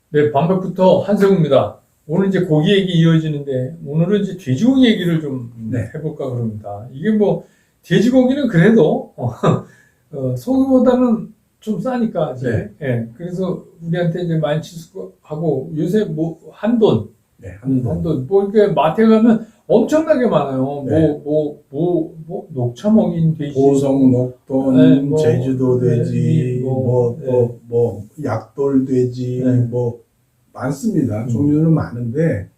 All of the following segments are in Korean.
네, 반갑부터 한성우입니다. 오늘 이제 고기 얘기 이어지는데, 오늘은 이제 돼지고기 얘기를 좀 네. 해볼까 그럽니다. 이게 뭐, 돼지고기는 그래도, 소고기보다는 좀 싸니까, 아직. 네. 예, 그래서 우리한테 이제 많이 치수하고, 요새 뭐, 한돈, 네, 한번. 뭐, 이렇게 마트에 가면 엄청나게 많아요. 네. 녹차 먹인 돼지. 보성, 녹돈, 네, 뭐, 제주도 돼지, 네, 약돌 돼지, 네. 많습니다. 종류는 많은데,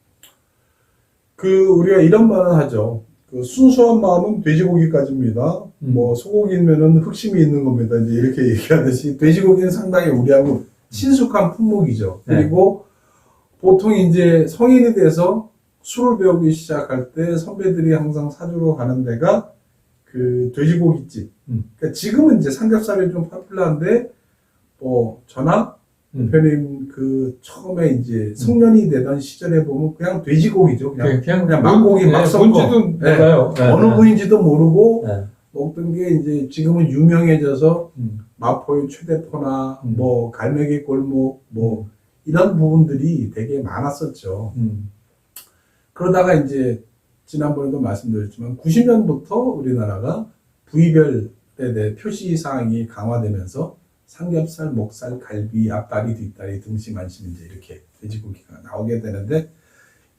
우리가 이런 말을 하죠. 순수한 마음은 돼지고기까지입니다. 소고기면은 흑심이 있는 겁니다. 이제 이렇게 얘기하듯이, 돼지고기는 상당히 우리하고 친숙한 품목이죠. 네. 그리고 보통 이제 성인이 돼서 술을 배우기 시작할 때 선배들이 항상 사주러 가는 데가 돼지고기집. 그러니까 지금은 이제 삼겹살이 좀 파퓰러한데, 저나 대표님 처음에 이제 성년이 되던 시절에 보면 그냥 돼지고기죠. 그냥 막고기 막 섞어. 뭔지도 몰라요. 네. 어느 부위인지도 모르고 네. 먹던 게 이제 지금은 유명해져서 마포의 최대포나 갈매기 골목 이런 부분들이 되게 많았었죠. 그러다가 이제 지난번에도 말씀드렸지만 90년부터 우리나라가 부위별에 대해 표시 사항이 강화되면서 삼겹살, 목살, 갈비, 앞다리, 뒷다리, 등심, 안심 이제 이렇게 돼지고기가 나오게 되는데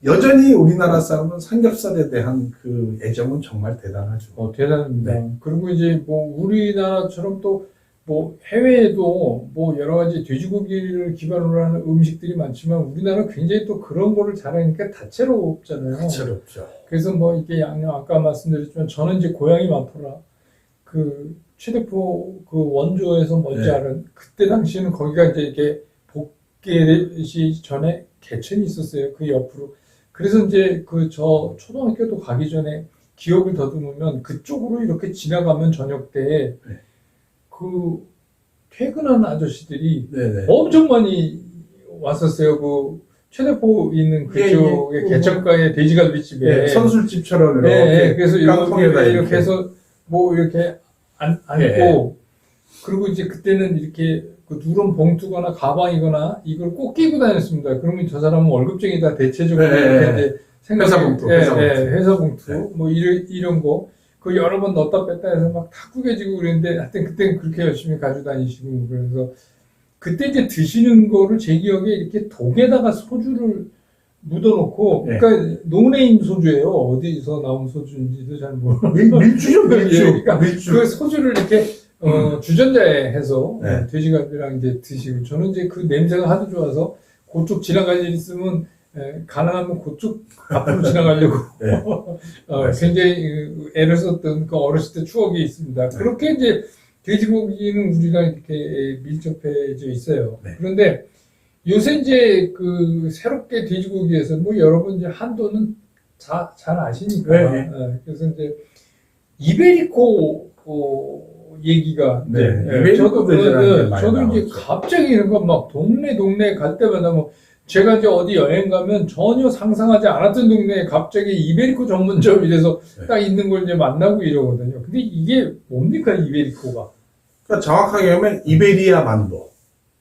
여전히 우리나라 사람은 삼겹살에 대한 애정은 정말 대단하죠. 대단합니다. 네. 그리고 이제 뭐 우리나라처럼 또 뭐 해외에도 뭐 여러 가지 돼지고기를 기반으로 하는 음식들이 많지만 우리나라는 굉장히 또 그런 거를 잘하니까 다채롭잖아요. 다채롭죠. 그래서 뭐 이게 양념 아까 말씀드렸지만 저는 이제 고향이 마포라 최대포 원조에서 먼지않은 그때 당시에는 거기가 이제 이렇게 복개시 전에 개천이 있었어요. 그 옆으로. 그래서 이제 저 초등학교도 가기 전에 기억을 더듬으면 그쪽으로 이렇게 지나가면 저녁 때 퇴근하는 아저씨들이 네네. 엄청 많이 왔었어요. 최대포 있는 그쪽에 개천가의 돼지갈비집에. 네, 선술집처럼 이렇게. 네, 그래서 깡통에다 이렇게 해서 뭐 이렇게 앉고 그리고 이제 그때는 이렇게 누런 봉투거나 가방이거나 이걸 꼭 끼고 다녔습니다. 그러면 저 사람은 월급쟁이다 대체적으로 이렇게 이제 회사 봉투. 회사 봉투 뭐 이런 거 여러 번 넣었다 뺐다 해서 막 다 구겨지고 그랬는데 하여튼 그때는 그렇게 열심히 가지고 다니시고 그래서 그때 이제 드시는 거를 제 기억에 이렇게 독에다가 소주를 묻어놓고 그러니까 노네임 소주예요. 어디서 나온 소주인지도 잘 모르고 밀주죠, 밀주. 그러니까 그 소주를 이렇게 주전자에 해서 돼지갈비랑 이제 드시고 저는 이제 그 냄새가 하도 좋아서 그쪽 지나갈 일 있으면 가능하면 그쪽 앞으로 지나가려고 굉장히 애를 썼던 그 어렸을 때 추억이 있습니다. 그렇게 이제 돼지고기는 우리가 이렇게 밀접해져 있어요. 그런데 요새 이제 새롭게 돼지고기에서 뭐 여러분 이제 한도는 잘 아시니까 그래서 이제 이베리코 얘기가 저도 이제 갑자기 이런 거 막 동네 갈 때마다 뭐 제가 이제 어디 여행 가면 전혀 상상하지 않았던 동네에 갑자기 이베리코 전문점 이래서 딱 있는 걸 이제 만나고 이러거든요. 근데 이게 뭡니까 이베리코가? 그러니까 정확하게 하면 이베리아 반도.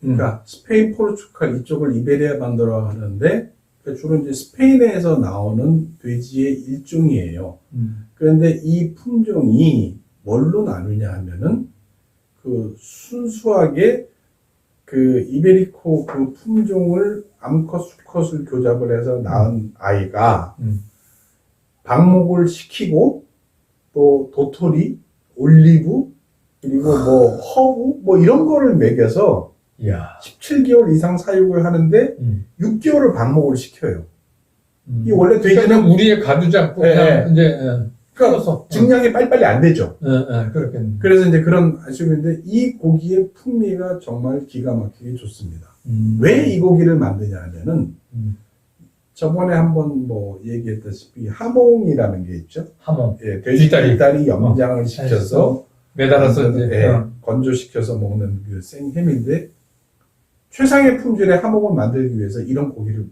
그러니까 스페인, 포르투갈 이쪽을 이베리아 반도라고 하는데 그러니까 주로 이제 스페인에서 나오는 돼지의 일종이에요. 그런데 이 품종이 뭘로 나누냐 하면은 순수하게 이베리코 품종을 암컷, 수컷을 교잡을 해서 낳은 아이가 방목을 시키고 또 도토리, 올리브 그리고 허브 이런 거를 먹여서 17개월 이상 사육을 하는데 6개월을 방목을 시켜요. 이 원래 돼지는 그러니까 우리의 가두지 않고 그냥 이제 그러니까 증량이 빨리빨리 안 되죠. 그렇겠네. 그래서 이제 그런 아쉬움인데 이 고기의 풍미가 정말 기가 막히게 좋습니다. 왜 이 고기를 만드냐 하면은 저번에 한번 얘기했다시피 하몽이라는 게 있죠. 하몽. 돼지 뒷다리 염장을 시켜서 매달아서 건조시켜서 먹는 그 생햄인데 최상의 품질의 하몽을 만들기 위해서 이런 고기를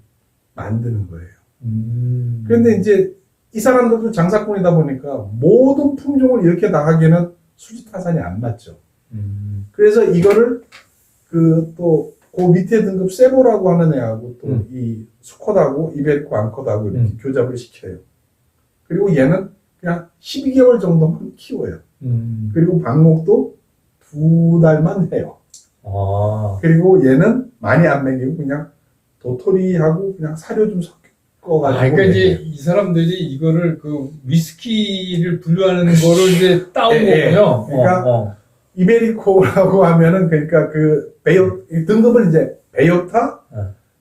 만드는 거예요. 그런데 이제 이 사람들도 장사꾼이다 보니까 모든 품종을 이렇게 나가기에는 수지타산이 안 맞죠. 그래서 이거를 또 그 밑에 등급 세보라고 하는 애하고 또 이 수컷하고 이베리코 암컷하고 이렇게 교잡을 시켜요. 그리고 얘는 그냥 12개월 정도만 키워요. 그리고 방목도 2달만 해요. 아. 그리고 얘는 많이 안 먹이고 그냥 도토리하고 그냥 사료 좀 섞어가지고. 그러니까 이제 이 사람들이 이거를 그 위스키를 분류하는 거를 이제 따온 예, 예. 거군요. 그러니까 이베리코라고 하면은 그러니까 그 등급을 이제 베요타,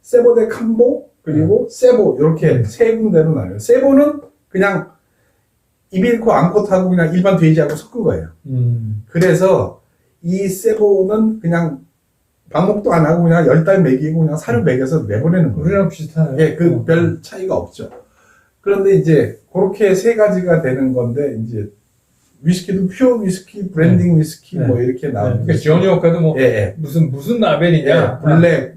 세보 데 캄보 그리고 세보 이렇게 세 군데로 나눠요. 세보는 그냥 이베리코 암컷하고 그냥 일반 돼지하고 섞은 거예요. 그래서 이 세보는 그냥 방목도 안 하고 그냥 10달 먹이고 그냥 사료 먹여서 내보내는 거예요. 우리랑 비슷하네요. 예, 그 별 차이가 없죠. 그런데 이제 그렇게 세 가지가 되는 건데 이제 위스키도 퓨어 위스키, 브랜딩 위스키 뭐 이렇게 나오는 그러니까 지원이 효과도 뭐 예, 예. 무슨 라벨이냐. 예, 블랙,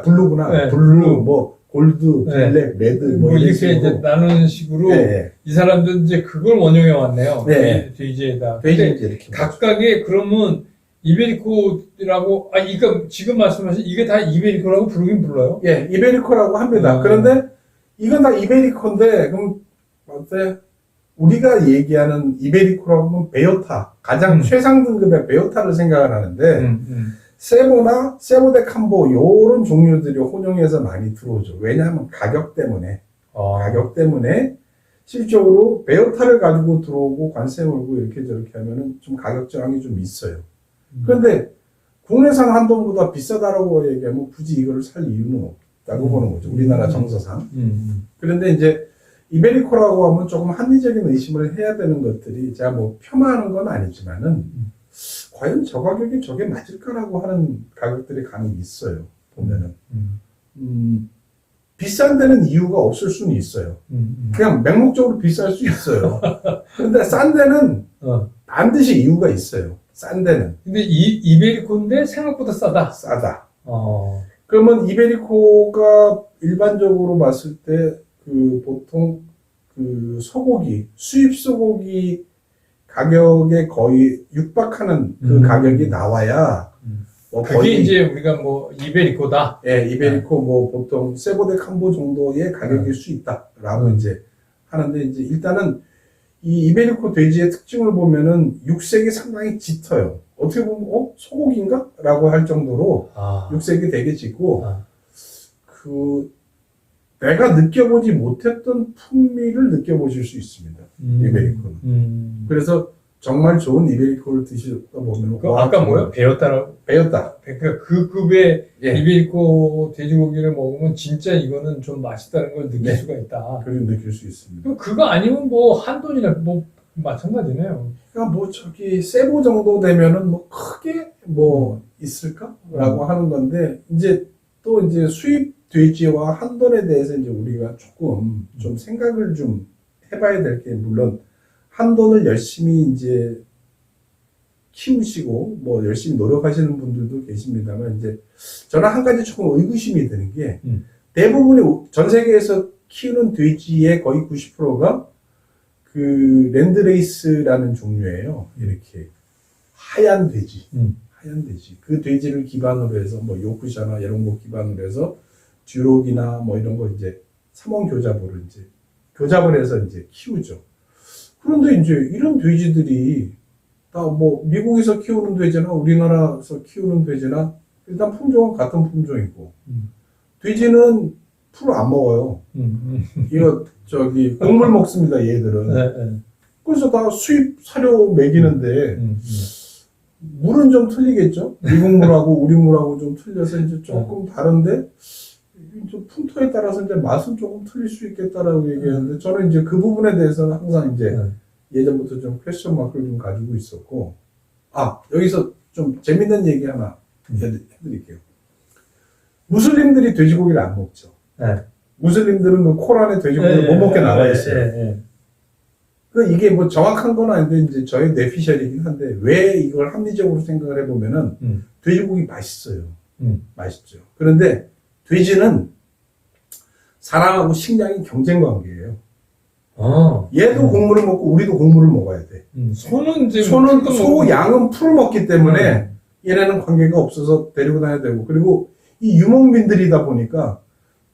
블루구나. 네, 블루, 뭐 골드, 네. 블랙, 레드 뭐 뭐 이런 이렇게 식으로. 이제 나누는 식으로 예, 예. 이 사람들은 이제 그걸 원용해 왔네요. 네. 돼지에다. 돼지 근데 이제 이렇게 각각의 그러면 이베리코라고 이거 지금 말씀하신 이게 다 이베리코라고 부르긴 불러요? 예, 이베리코라고 합니다. 그런데 이건 다 이베리코인데 그럼 어때? 우리가 얘기하는 이베리코라고 하면 베요타, 가장 최상 등급의 베요타를 생각을 하는데 세보나 세보 데 캄보 요런 종류들이 혼용해서 많이 들어오죠. 왜냐하면 가격 때문에 실적으로 베요타를 가지고 들어오고 관세 물고 이렇게 저렇게 하면은 좀 가격 저항이 좀 있어요. 그런데 국내산 한돈보다 비싸다라고 얘기하면 굳이 이거를 살 이유는 없다고 보는 거죠. 우리나라 정서상. 그런데 이제 이베리코라고 하면 조금 합리적인 의심을 해야 되는 것들이 제가 뭐 폄하하는 건 아니지만은 과연 저 가격이 저게 맞을까라고 하는 가격들이 간혹 있어요. 보면은 비싼 데는 이유가 없을 수는 있어요. 그냥 맹목적으로 비쌀 수 있어요. 그런데 싼 데는 반드시 이유가 있어요. 싼 데는 근데 이베리코인데 생각보다 싸다. 그러면 이베리코가 일반적으로 봤을 때 그 보통 그 소고기, 수입 소고기 가격에 거의 육박하는 그 가격이 나와야 뭐 그게 거의 이제 우리가 뭐 이베리코다. 예, 이베리코 뭐 보통 세보 데 캄보 정도의 가격일 수 있다라고 이제 하는데 이제 일단은 이 이베리코 돼지의 특징을 보면은 육색이 상당히 짙어요. 어떻게 보면 소고기인가? 라고 할 정도로 육색이 되게 짙고 그 내가 느껴보지 못했던 풍미를 느껴보실 수 있습니다. 이베리코는. 그래서 정말 좋은 이베리코를 드시다 보면 아까 뭐요? 베었다. 그러니까 그 급의 예. 이베리코 돼지고기를 먹으면 진짜 이거는 좀 맛있다는 걸 느낄 네. 수가 있다. 그걸 느낄 수 있습니다. 그럼 그거 아니면 뭐 한돈이나 뭐 마찬가지네요. 그러니까 뭐 저기 세보 정도 되면은 뭐 크게 뭐 있을까라고 하는 건데 이제 또 이제 수입 돼지와 한돈에 대해서 이제 우리가 조금 좀 생각을 좀 해봐야 될 게 물론 한돈을 열심히 이제 키우시고 뭐 열심히 노력하시는 분들도 계십니다만 이제 저는 한 가지 조금 의구심이 드는 게 대부분의 전 세계에서 키우는 돼지의 거의 90%가 그 랜드레이스라는 종류예요. 이렇게 하얀 돼지, 하얀 돼지. 그 돼지를 기반으로 해서 뭐 요크샤나 이런 거 기반으로 해서 듀록이나 뭐 이런 거 이제 삼원 교잡으로 이제 교잡을 해서 이제 키우죠. 그런데 이제 이런 돼지들이 다 뭐 미국에서 키우는 돼지나 우리나라에서 키우는 돼지나 일단 품종은 같은 품종이고 돼지는 풀 안 먹어요. 이거 저기 곡물 먹습니다. 얘들은. 그래서 다 수입 사료 먹이는데 물은 좀 틀리겠죠. 미국 물하고 우리 물하고 좀 틀려서 이제 조금 다른데 좀 풍토에 따라서 이제 맛은 조금 틀릴 수 있겠다라고 얘기하는데 저는 이제 그 부분에 대해서는 항상 이제 예전부터 좀 퀘스천 마크를 좀 가지고 있었고 여기서 좀 재밌는 얘기 하나 해드릴게요. 무슬림들이 돼지고기를 안 먹죠. 무슬림들은 그 코란에 돼지고기를 못 먹게 나와 있어요. 이게 뭐 정확한 건 아닌데 이제 저의 뇌피셜이긴 한데 왜 이걸 합리적으로 생각을 해보면은 돼지고기 맛있어요. 맛있죠. 그런데 돼지는 사람하고 식량이 경쟁 관계예요. 얘도 곡물을 먹고 우리도 곡물을 먹어야 돼. 소는 양은 풀을 먹기 때문에 얘네는 관계가 없어서 데리고 다녀야 되고 그리고 이 유목민들이다 보니까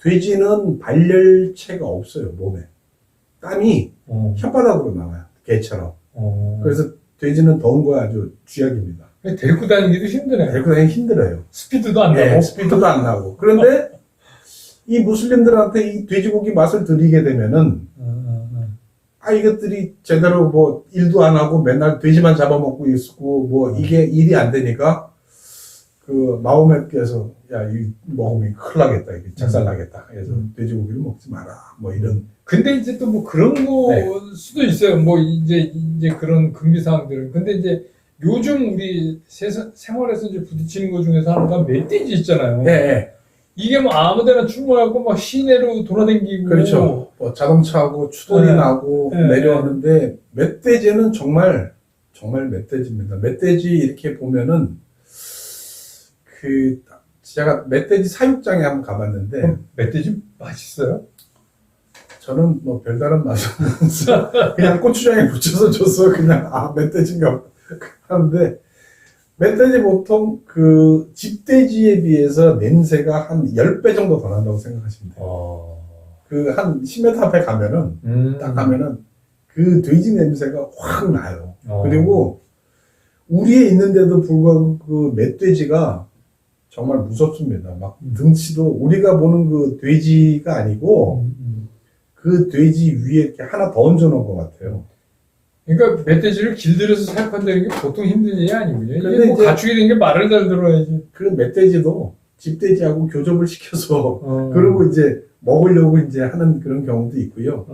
돼지는 발열체가 없어요, 몸에. 땀이 혓바닥으로 나와요, 개처럼. 그래서 돼지는 더운 거에 아주 쥐약입니다. 데리고 다니기도 힘드네. 데리고 다니기 힘들어요. 스피드도 안 네, 나고. 스피드도 안 나고. 그런데 이 무슬림들한테 이 돼지고기 맛을 들이게 되면은 이것들이 제대로 뭐 일도 안 하고 맨날 돼지만 잡아먹고 있고 뭐 이게 일이 안 되니까 그 마호메트께서 야, 이 먹으면 큰일 나겠다. 이게 작살 나겠다. 그래서 돼지고기를 먹지 마라. 뭐 이런. 근데 이제 또 뭐 그런 거 네. 수도 있어요. 뭐 이제 그런 금기 사항들은. 근데 이제 요즘 우리 생활에서 이제 부딪히는 것 중에서 하나가 멧돼지 있잖아요. 예. 이게 뭐 아무데나 출몰하고 막 시내로 돌아다니고. 그렇죠. 뭐 자동차하고 추돌이 네. 나고 네. 내려오는데 멧돼지는 정말 멧돼지입니다. 멧돼지 이렇게 보면은 그 제가 멧돼지 사육장에 한번 가봤는데 멧돼지 맛있어요? 저는 뭐 별다른 맛이 없어서 그냥 고추장에 묻혀서 줬어. 그냥 멧돼지인가 하는데 멧돼지 보통 그 집돼지에 비해서 냄새가 한 10배 정도 더 난다고 생각하시면 돼요. 그 한 10m 앞에 가면은 딱 가면은 그 돼지 냄새가 확 나요. 그리고 우리에 있는데도 불구하고 그 멧돼지가 정말 무섭습니다. 막 등치도 우리가 보는 그 돼지가 아니고 그 돼지 위에 이렇게 하나 더 얹어놓은 것 같아요. 그러니까 멧돼지를 길들여서 사육한다는 게 보통 힘든 일이 아니군요. 근데 이게 뭐 이제 가축이 된 게 말을 잘 들어야지. 그 멧돼지도 집돼지하고 교접을 시켜서 그러고 이제 먹으려고 이제 하는 그런 경우도 있고요.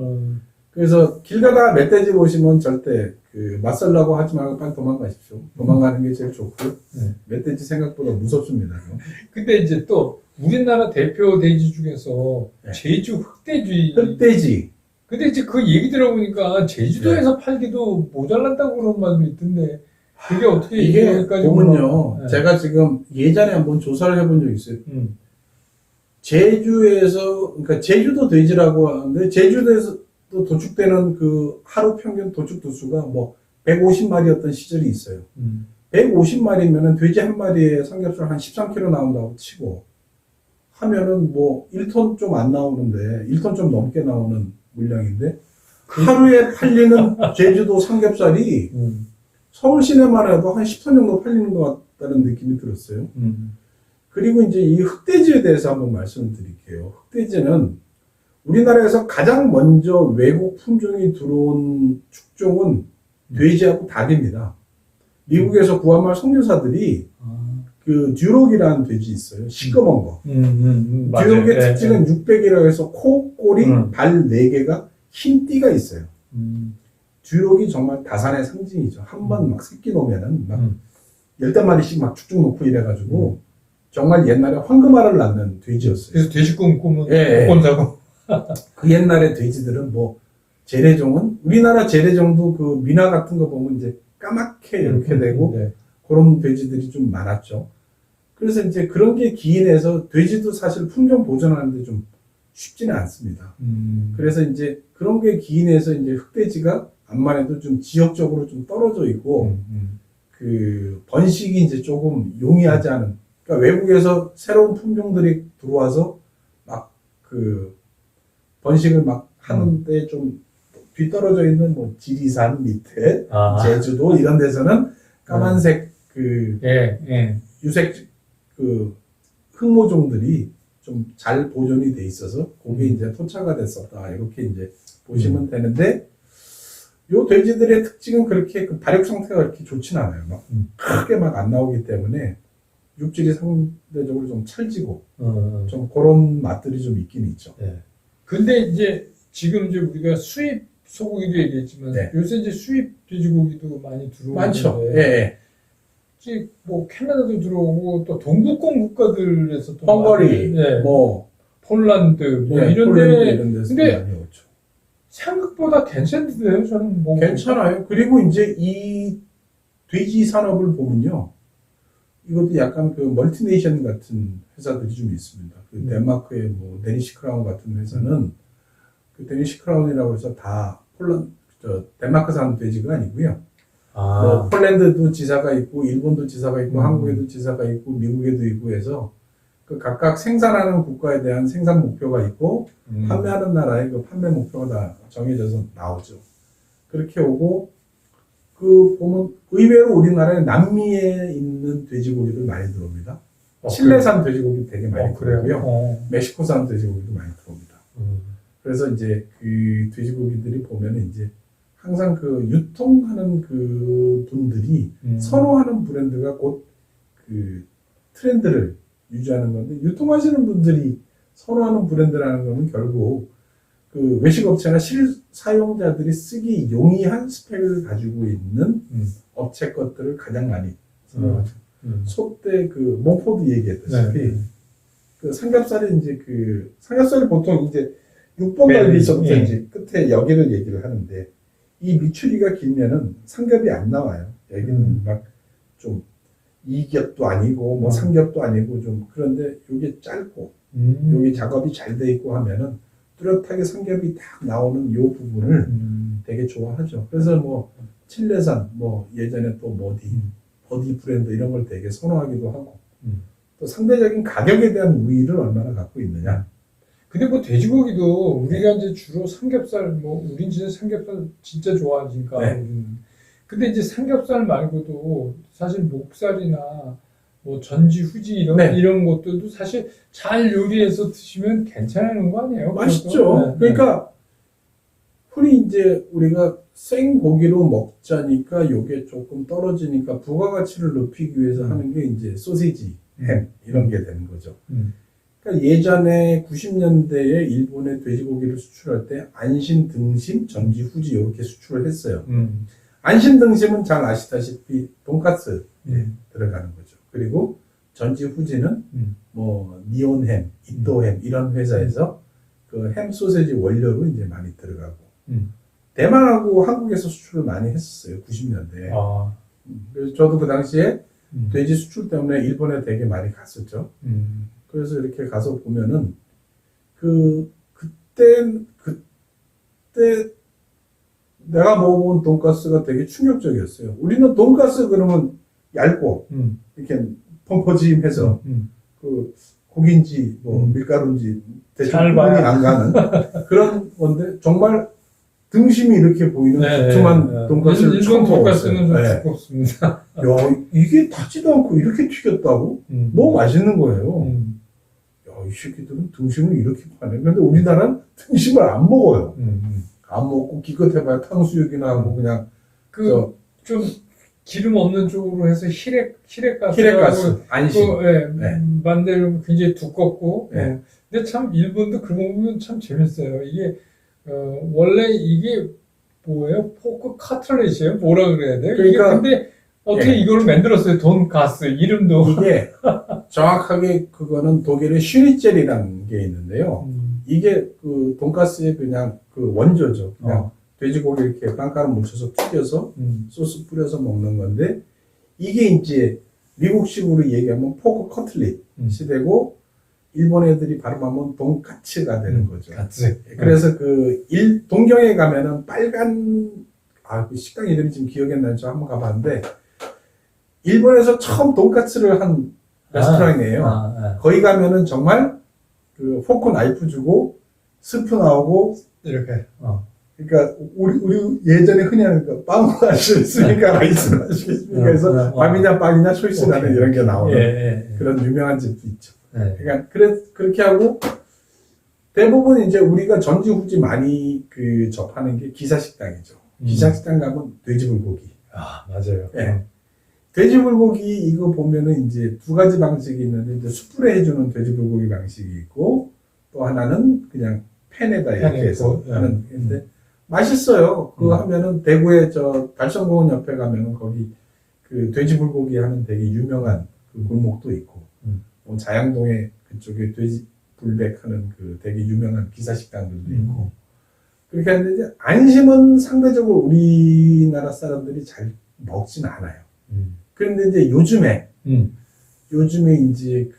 그래서 길 가다가 멧돼지 보시면 절대 그 맞설라고 하지 말고 빨리 도망가십시오. 도망가는 게 제일 좋고 멧돼지 생각보다 무섭습니다. 근데 이제 또 우리나라 대표 돼지 중에서 네. 제주 흑돼지. 흑돼지. 근데 이제 그 얘기 들어보니까 제주도에서 팔기도 모자란다고 그런 말도 있던데 그게 어떻게 이게 여기까지 보면요. 올라가- 네. 제가 지금 예전에 한번 조사를 해본 적이 있어요. 제주에서, 그러니까 제주도 돼지라고 하는데, 제주도에서 또 도축되는 그 하루 평균 도축 두수가 뭐 150마리였던 시절이 있어요. 150마리면은 돼지 한 마리에 삼겹살 한 13kg 나온다고 치고, 하면은 뭐 1톤 좀 안 나오는데, 1톤 좀 넘게 나오는 물량인데, 하루에 팔리는 제주도 삼겹살이 서울 시내만 해도 한 10톤 정도 팔리는 것 같다는 느낌이 들었어요. 그리고 이제 이 흑돼지에 대해서 한번 말씀을 드릴게요. 흑돼지는 우리나라에서 가장 먼저 외국 품종이 들어온 축종은 돼지하고 닭입니다. 미국에서 구한말 선교사들이 그 듀록이라는 돼지 있어요. 시꺼먼 거. 듀록의 특징은 600이라고 해서 코, 꼬리, 발 4개가 흰 띠가 있어요. 듀록이 정말 다산의 상징이죠. 한 번 막 새끼 놓으면은 막 10마리씩 막 축중 놓고 이래가지고 정말 옛날에 황금알을 낳는 돼지였어요. 그래서 돼지 꿈꾸면 예, 예. 못 본다고. 그 옛날의 돼지들은 뭐 재래종은 우리나라 재래종도 그 미나 같은 거 보면 이제 까맣게 이렇게 되고 네. 그런 돼지들이 좀 많았죠. 그래서 이제 그런 게 기인해서 돼지도 사실 품종 보존하는데 좀 쉽지는 않습니다. 그래서 이제 그런 게 기인해서 이제 흑돼지가 암만 해도 좀 지역적으로 좀 떨어져 있고 그 번식이 이제 조금 용이하지 않은. 그러니까 외국에서 새로운 품종들이 들어와서 막 그 번식을 막 하는데 좀 뒤떨어져 있는 뭐 지리산 밑에 제주도 이런 데서는 까만색 그 유색 그 흑모종들이 좀 잘 보존이 돼 있어서 그게 이제 토착화 됐었다 이렇게 이제 보시면 되는데 요 돼지들의 특징은 그렇게 그 발육 상태가 그렇게 좋진 않아요. 막 크게 막 안 나오기 때문에 육질이 상대적으로 좀 찰지고 좀 그런 맛들이 좀 있긴 있죠. 근데 이제 지금 이제 우리가 수입 소고기도 얘기했지만 네. 요새 이제 수입 돼지고기도 많이 들어오는데 많죠. 예. 이제 뭐 캐나다도 들어오고 또 동북권 국가들에서 또 헝가리, 많이, 네. 뭐 폴란드 뭐 예, 이런데 폴란드 이런 데서 근데 많이 오죠. 생각보다 괜찮던데요. 저는 뭐 괜찮아요. 그리고 이제 이 돼지 산업을 보면요. 이것도 약간 그 멀티네이션 같은 회사들이 좀 있습니다. 그 덴마크의 뭐 데니시 크라운 같은 회사는 그 데니시 크라운이라고 해서 다 덴마크산 돼지가 아니고요. 뭐 폴란드도 지사가 있고 일본도 지사가 있고 한국에도 지사가 있고 미국에도 있고 해서 그 그 각각 생산하는 국가에 대한 생산 목표가 있고 판매하는 나라의 그 판매 목표가 다 정해져서 나오죠. 그렇게 오고 그 보면 의외로 우리나라에 남미에 있는 돼지고기들 많이 들어옵니다. 칠레산 돼지고기 되게 많이 들어오고요. 멕시코산 돼지고기도 많이 들어옵니다. 그래서 이제 그 돼지고기들이 보면은 이제 항상 그 유통하는 그 분들이 선호하는 브랜드가 곧 그 트렌드를 유지하는 건데, 유통하시는 분들이 선호하는 브랜드라는 거는 결국 그 외식업체나 실사용자들이 쓰기 용이한 스펙을 가지고 있는 업체 것들을 가장 많이 선호하죠. 소때 그 몽포드 얘기했다시피 그 삼겹살이 이제 그 삼겹살이 보통 이제 6번 갈비부터 이제 끝에 여기를 얘기를 하는데, 이 미추리가 길면은 삼겹이 안 나와요. 여기는 막 좀 이겹도 아니고 뭐 삼겹도 아니고 좀 그런데 이게 짧고 여기 작업이 잘 돼 있고 하면은 뚜렷하게 삼겹이 딱 나오는 요 부분을 되게 좋아하죠. 그래서 뭐 칠레산 뭐 예전에 또 버디 브랜드 이런 걸 되게 선호하기도 하고 또 상대적인 가격에 대한 우위를 얼마나 갖고 있느냐. 근데 뭐 돼지고기도 우리가 이제 주로 삼겹살, 뭐 우린 진짜 삼겹살 진짜 좋아하니까. 근데 이제 삼겹살 말고도 사실 목살이나 뭐 전지, 후지 이런 것들도 사실 잘 요리해서 드시면 괜찮은 거 아니에요? 맛있죠. 그러니까 흔히 이제 우리가 생고기로 먹자니까 요게 조금 떨어지니까 부가가치를 높이기 위해서 하는 게 이제 소시지, 햄 이런 게 되는 거죠. 그러니까 예전에 90년대에 일본에 돼지고기를 수출할 때 안심, 등심, 전지, 후지 이렇게 수출을 했어요. 안심 등심은 잘 아시다시피 돈가스에 들어가는 거죠. 그리고 전지, 후지는 뭐 니온햄, 이또햄 이런 회사에서 그 햄 소세지 원료로 이제 많이 들어가고 대만하고 한국에서 수출을 많이 했었어요. 90년대에. 그래서 저도 그 당시에 돼지 수출 때문에 일본에 되게 많이 갔었죠. 그래서 이렇게 가서 보면은 그때 내가 먹어본 돈가스가 되게 충격적이었어요. 우리는 돈가스 그러면 얇고 이렇게 펑퍼짐해서 그 고기인지 뭐 밀가루인지 대충 구분이 안 가는 그런 건데 정말 등심이 이렇게 보이는 두툼한 돈가스를 일본 돈가스는 좀 두껍습니다. 야, 이게 타지도 않고 이렇게 튀겼다고? 너무 맛있는 거예요. 야, 이 새끼들은 등심을 이렇게 파네. 근데 우리나라는 등심을 안 먹어요. 안 먹고 기껏해봐야 탕수육이나 뭐 그냥 좀 기름 없는 쪽으로 해서 히레가스 안심 만들면 굉장히 두껍고 근데 참 일본도 그런 거 보면 참 재밌어요. 이게 원래 이게 뭐예요? 포크 카틀렛이에요? 뭐라 그래야 돼요? 그러니까 근데 어떻게 이걸 만들었어요? 돈가스 이름도 이게 정확하게 그거는 독일의 슈니첼이라는 게 있는데요. 이게 그 돈가스의 그냥 그 원조죠. 그냥 돼지고기 이렇게 빵가루 묻혀서 튀겨서 소스 뿌려서 먹는 건데, 이게 이제 미국식으로 얘기하면 포크 커틀릿이 되고 일본 애들이 발음하면 돈까츠가 되는 거죠. 그래서 동경에 가면은 빨간 그 식당 이름이 지금 기억이 안 나죠. 한번 가봤는데 일본에서 처음 돈까츠를 한 레스토랑이에요. 거기 가면은 정말 그 포크 나이프 주고 스프 나오고 이렇게. 그러니까 우리 예전에 흔히 하는 거 빵과 아시겠습니까? 라이스는 아시겠습니까? 그래서 밥이냐 빵이냐 초이스라는 이런 게 나오는 그런 유명한 집도 있죠. 그러니까 그렇게 하고 대부분 이제 우리가 전지 후지 많이 접하는 게 기사식당이죠. 기사식당 가면 돼지불고기. 맞아요. 돼지불고기 이거 보면은 이제 두 가지 방식이 있는데, 이제 숯불에 해주는 돼지불고기 방식이 있고, 또 하나는 그냥 팬에다 이렇게 해서 하는 건데 맛있어요. 그거 하면은 대구에 달성공원 옆에 가면은 거기 그 돼지불고기 하는 되게 유명한 그 골목도 있고, 뭐 자양동에 그쪽에 돼지불백 하는 그 되게 유명한 기사식당들도 있고, 그렇게 하는데 이제 안심은 상대적으로 우리나라 사람들이 잘 먹진 않아요. 그런데 이제 요즘에 이제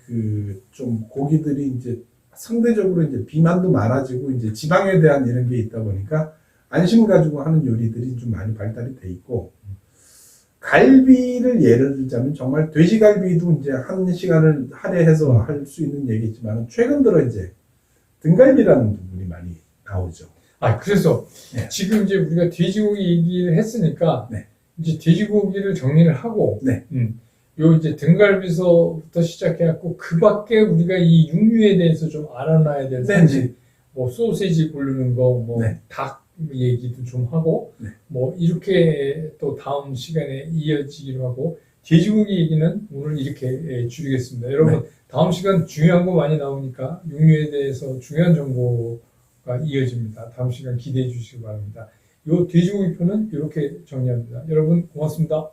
좀 고기들이 이제 상대적으로 이제 비만도 많아지고 이제 지방에 대한 이런 게 있다 보니까 안심 가지고 하는 요리들이 좀 많이 발달이 돼 있고, 갈비를 예를 들자면 정말 돼지갈비도 이제 한 시간을 할애해서 할 수 있는 얘기지만 최근 들어 이제 등갈비라는 부분이 많이 나오죠. 그래서 네. 지금 이제 우리가 돼지고기 얘기를 했으니까 네. 이제 돼지고기를 정리를 하고 네. 요 이제 등갈비서부터 시작해갖고 그 밖에 우리가 이 육류에 대해서 좀 알아놔야 될 네, 상식, 뭐 소세지 고르는 거, 뭐 네. 닭 얘기도 좀 하고, 네. 뭐 이렇게 또 다음 시간에 이어지기로 하고, 돼지고기 얘기는 오늘 이렇게 줄이겠습니다. 여러분 네. 다음 시간 중요한 거 많이 나오니까 육류에 대해서 중요한 정보가 이어집니다. 다음 시간 기대해 주시기 바랍니다. 요 돼지고기 표는 이렇게 정리합니다. 여러분 고맙습니다.